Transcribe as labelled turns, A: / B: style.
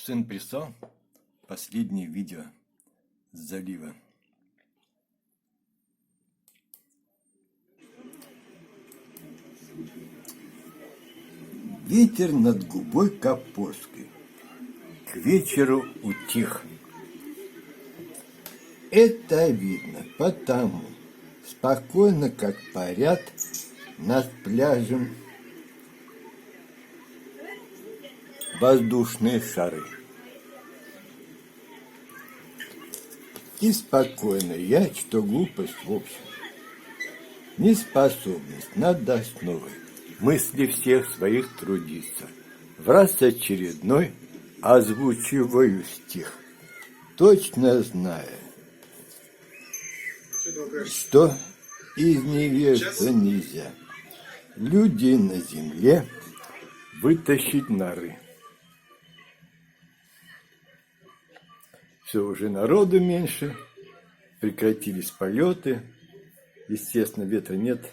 A: Сын прислал последнее видео с залива. Ветер над губой Копорской к вечеру утих. Это видно потому, спокойно, как парят над пляжем воздушные шары. И спокойно я, что глупость в общем, неспособность над основой мысли всех своих трудиться, в раз очередной озвучиваю стих, точно зная, что из невежества нельзя людей на земле вытащить норы. Все, уже народу меньше, прекратились полеты, естественно, ветра нет.